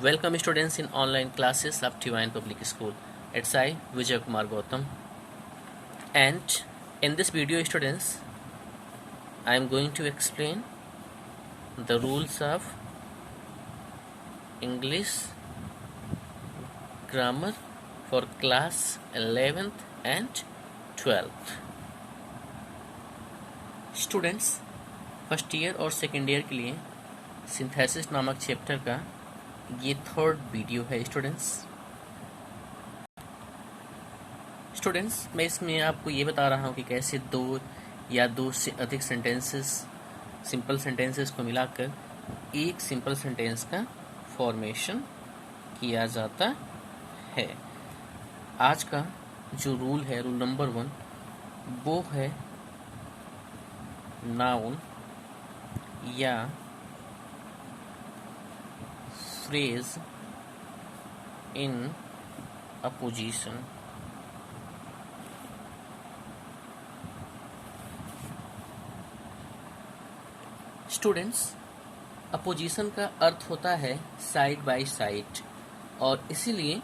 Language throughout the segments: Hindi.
Welcome students in online classes of Divine Public School. It's I, Vijay Kumar Gautam. And in this video students, I am going to explain the rules of English grammar for class 11th and 12th. Students first year और सेकेंड ईयर के लिए सिंथेसिस नामक चैप्टर का ये थर्ड वीडियो है स्टूडेंट्स मैं इसमें आपको ये बता रहा हूँ कि कैसे दो या दो से अधिक सेंटेंसेस सिंपल सेंटेंसेस को मिलाकर एक सिंपल सेंटेंस का फॉर्मेशन किया जाता है। आज का जो रूल है, रूल नंबर 1, वो है नाउन या phrase in apposition। Students, opposition का अर्थ होता है साइड बाय साइड, और इसीलिए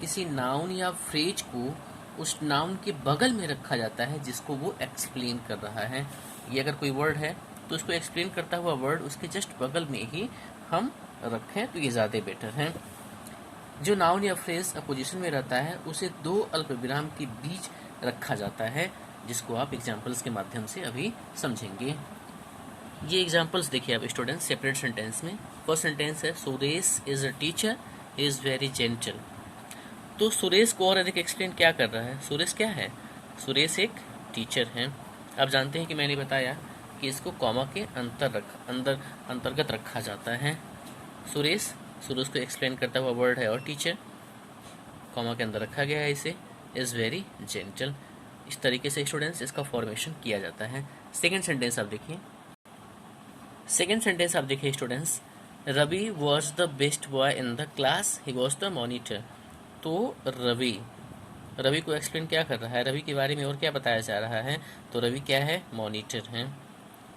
किसी नाउन या फ्रेज को उस नाउन के बगल में रखा जाता है जिसको वो एक्सप्लेन कर रहा है। ये अगर कोई वर्ड है तो उसको एक्सप्लेन करता हुआ वर्ड उसके जस्ट बगल में ही हम रखें तो ये ज़्यादा बेटर है। जो नाउन या फ्रेज अपोजिशन में रहता है उसे दो अल्पविराम के बीच रखा जाता है, जिसको आप एग्जाम्पल्स के माध्यम से अभी समझेंगे। ये एग्जाम्पल्स देखिए आप स्टूडेंट्स सेपरेट सेंटेंस में। फर्स्ट सेंटेंस है Suresh is a teacher, is very gentle. तो सुरेश को और अधिक एक्सप्लेन क्या कर रहा है? सुरेश क्या है? सुरेश एक टीचर है। आप जानते हैं कि मैंने बताया कि इसको कॉमा के अंतर्गत रखा जाता है। सुरेश को एक्सप्लेन करता हुआ वर्ड है, और टीचर कॉमा के अंदर रखा गया है इसे, इज़ वेरी जेंटल। इस तरीके से स्टूडेंट्स इसका फॉर्मेशन किया जाता है। सेकेंड सेंटेंस आप देखिए students, Ravi was the best boy in the class, he was the monitor. तो रवि को एक्सप्लेन क्या कर रहा है? रवि के बारे में और क्या बताया जा रहा है? तो रवि क्या है? मॉनिटर है।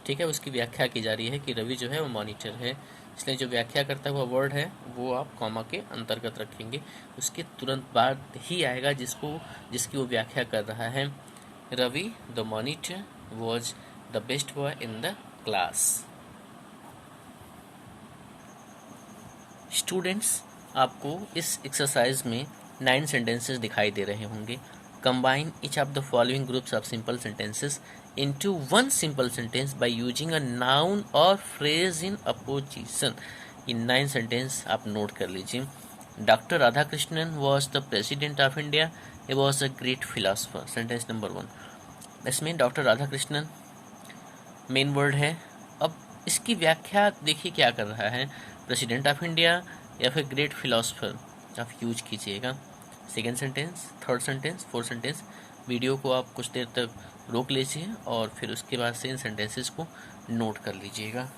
ठीक है, उसकी व्याख्या की जा रही है कि रवि जो है वो मॉनिटर है, इसलिए जो व्याख्या करता हुआ वर्ड है वो आप कॉमा के अंतर्गत रखेंगे। उसके तुरंत बाद ही आएगा जिसकी वो व्याख्या कर रहा है। Ravi the monitor was the best boy in the class. Students, आपको इस एक्सरसाइज में 9 सेंटेंसेस दिखाई दे रहे होंगे। Combine each of the following groups of simple sentences into one simple sentence by using a noun or phrase in opposition। ये 9 सेंटेंस आप नोट कर लीजिए। Doctor Radhakrishnan was the president of India, he was a great philosopher. Sentence number 1, इसमें डॉक्टर राधाकृष्णन मेन वर्ड है। अब इसकी व्याख्या देखिए क्या कर रहा है, प्रेसिडेंट ऑफ इंडिया या फिर ग्रेट फिलोसफर आप यूज कीजिएगा। Second sentence, third sentence, fourth sentence, video को आप कुछ देर तक रोक लीजिए और फिर उसके बाद से इन सेंटेंसेस को नोट कर लीजिएगा।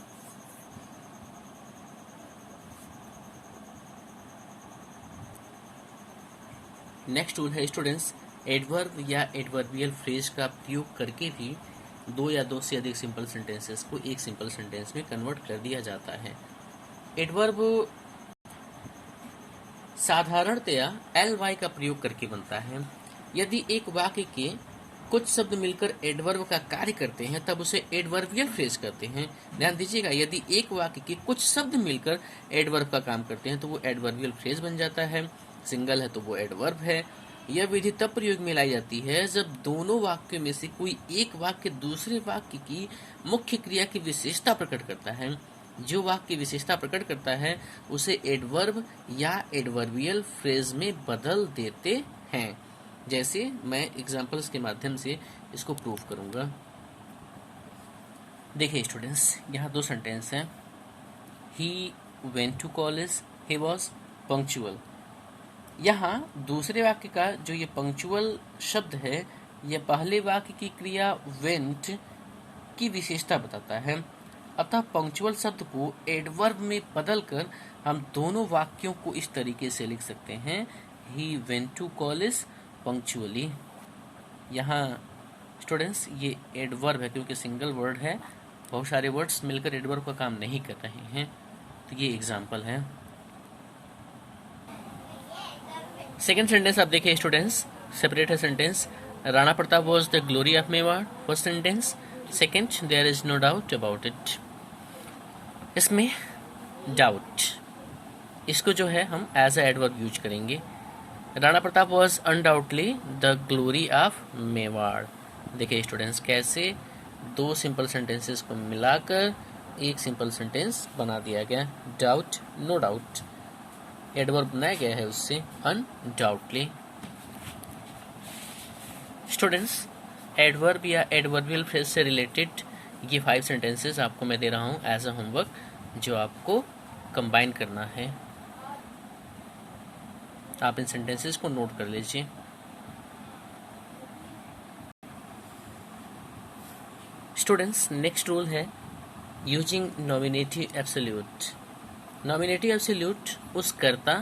नेक्स्ट रूल है स्टूडेंट्स, एडवर्ब या एडवर्बियल फ्रेज का प्रयोग करके भी दो या दो से अधिक सिंपल सेंटेंसेस को एक सिंपल सेंटेंस में कन्वर्ट कर दिया जाता है। एडवर्ब साधारणतया ly का प्रयोग करके बनता है। यदि एक वाक्य के कुछ शब्द मिलकर एडवर्ब का कार्य करते हैं तब उसे एडवर्बियल फ्रेज कहते हैं। ध्यान दीजिएगा, यदि एक वाक्य के कुछ शब्द मिलकर एडवर्ब का काम करते हैं तो वो एडवर्बियल फ्रेज बन जाता है। सिंगल है तो वो एडवर्ब है। यह विधि तब प्रयोग में लाई जाती है जब दोनों वाक्यों में से कोई एक वाक्य दूसरे वाक्य की मुख्य क्रिया की विशेषता प्रकट करता है। जो वाक्य विशेषता प्रकट करता है उसे एडवर्ब या एडवर्बियल फ्रेज में बदल देते हैं। जैसे मैं एग्जाम्पल्स के माध्यम से इसको प्रूव करूंगा। देखिए स्टूडेंट्स, यहाँ 2 सेंटेंस हैं। He went to college, he was punctual. यहाँ दूसरे वाक्य का जो ये पंक्चुअल शब्द है, यह पहले वाक्य की क्रिया वेंट की विशेषता बताता है। अतः पंक्चुअल शब्द को एडवर्ब में बदलकर हम दोनों वाक्यों को इस तरीके से लिख सकते हैं, he went to college punctually. यहाँ स्टूडेंट्स ये एडवर्ब है क्योंकि सिंगल वर्ड है, बहुत सारे वर्ड्स मिलकर एडवर्ब का काम नहीं कर रहे हैं। तो ये एग्जाम्पल है। सेकेंड सेंटेंस आप देखिए स्टूडेंट्स, सेपरेट है sentence. Rana Pratap was the glory of Mewar, first sentence. Second, there is no doubt about it. इसमें डाउट, इसको जो है हम एज अ एडवर्ब यूज करेंगे। Rana Pratap was undoubtedly the glory of Mewar. देखिए स्टूडेंट्स कैसे दो सिंपल सेंटेंसेस को मिलाकर एक सिंपल सेंटेंस बना दिया गया। डाउट, नो डाउट, एडवर्ब बनाया गया है उससे अनडाउटली। स्टूडेंट्स, एडवर्ब या एडवर्बियल फ्रेज से रिलेटेड ये 5 सेंटेंसेस आपको मैं दे रहा हूँ एज अ होमवर्क, जो आपको कंबाइन करना है। आप इन सेंटेंसेस को नोट कर लीजिए। स्टूडेंट्स, नेक्स्ट रूल है using nominative absolute. Nominative absolute उस कर्ता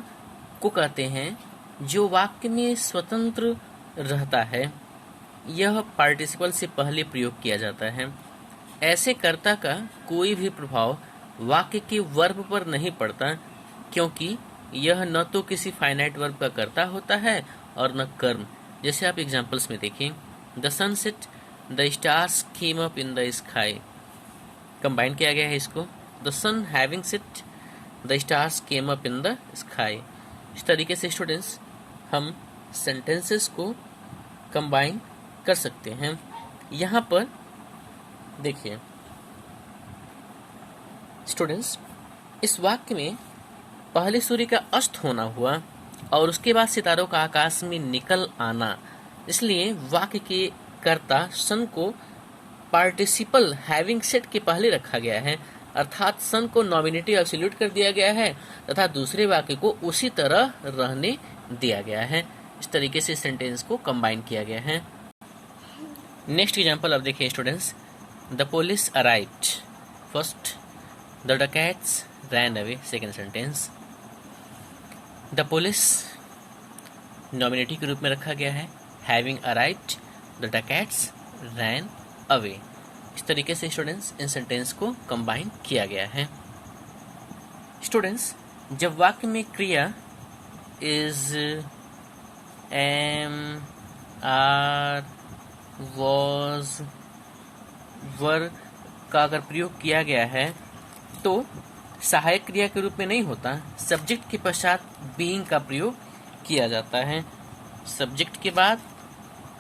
को कहते हैं जो वाक्य में स्वतंत्र रहता है। यह पार्टिसिपल से पहले प्रयोग किया जाता है। ऐसे कर्ता का कोई भी प्रभाव वाक्य के वर्ब पर नहीं पड़ता, क्योंकि यह न तो किसी फाइनाइट वर्ब का कर्ता होता है और न कर्म। जैसे आप एग्जांपल्स में देखें, the sun set, the stars came up in the sky. Combine किया गया है इसको, the sun having set, the stars came up in the sky. इस तरीके से स्टूडेंट्स हम सेंटेंसेस को कंबाइन कर सकते हैं। यहाँ पर देखिए स्टूडेंट्स, इस वाक्य में पहले सूर्य का अस्त होना हुआ और उसके बाद सितारों का आकाश में निकल आना, इसलिए वाक्य के कर्ता सन को पार्टिसिपल हैविंग सेट के पहले रखा गया है, अर्थात सन को नॉमिनेटिव एब्सोल्यूट कर दिया गया है तथा दूसरे वाक्य को उसी तरह रहने दिया गया है। इस तरीके से सेंटेंस को कंबाइन किया गया है। नेक्स्ट एग्जांपल आप देखिए students, the police arrived, first, the dacoits ran away, second sentence. The police nominative के रूप में रखा गया है, having arrived, the dacoits ran away. इस तरीके से स्टूडेंट्स इन सेंटेंस को कंबाइन किया गया है। स्टूडेंट्स, जब वाक्य में क्रिया is, am, are, was, were का अगर प्रयोग किया गया है तो सहायक क्रिया के रूप में नहीं होता, सब्जेक्ट के पश्चात बीइंग का प्रयोग किया जाता है। सब्जेक्ट के बाद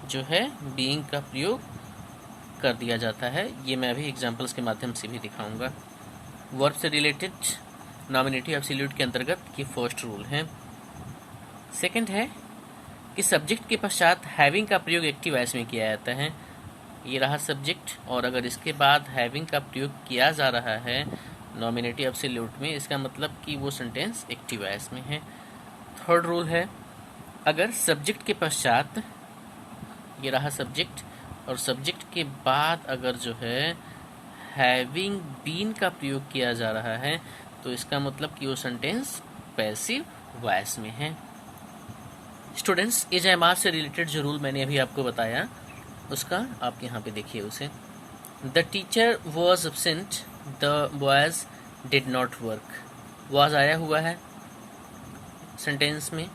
जो है बीइंग का प्रयोग कर दिया जाता है। ये मैं अभी एग्जांपल्स के माध्यम से भी दिखाऊंगा। वर्ब से रिलेटेड नॉमिनेटिव एब्सोल्यूट के अंतर्गत ये फर्स्ट रूल है। सेकंड है कि सब्जेक्ट के पश्चात हैविंग का प्रयोग एक्टिव वॉइस में किया जाता है। ये रहा सब्जेक्ट, और अगर इसके बाद हैविंग का प्रयोग किया जा रहा है नॉमिनेटिव एब्सोल्यूट में, इसका मतलब कि वो सेंटेंस एक्टिव वॉइस में है। थर्ड रूल है, अगर सब्जेक्ट के पश्चात, ये रहा सब्जेक्ट, और सब्जेक्ट के बाद अगर जो है हैविंग बीन का प्रयोग किया जा रहा है तो इसका मतलब कि वो सेंटेंस पैसिव वॉइस में है। स्टूडेंट्स, इज एम आर से रिलेटेड जो रूल मैंने अभी आपको बताया उसका आप यहाँ पे देखिए उसे। The teacher was absent, the boys did not work. Was आया हुआ है सेंटेंस में,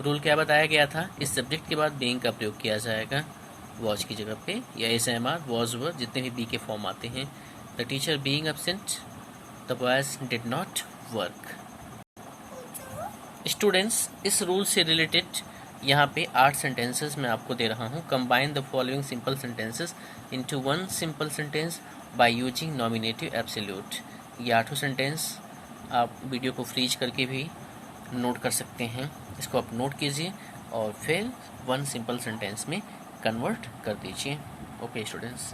रूल क्या बताया गया था, इस सब्जेक्ट के बाद बीइंग का प्रयोग किया जाएगा वॉज की जगह पे, या एस एम आर, वॉज, वर, जितने भी बी के फॉर्म आते हैं। The teacher being absent, the boys did not work. Students, इस रूल से रिलेटेड यहाँ पे 8 सेंटेंसेस मैं आपको दे रहा हूँ। Combine the following simple sentences into one simple sentence by using nominative absolute. ये 8 सेंटेंस आप वीडियो को फ्रीज करके भी नोट कर सकते हैं। इसको आप नोट कीजिए और फिर वन सिंपल सेंटेंस में कन्वर्ट कर दीजिए। Okay students.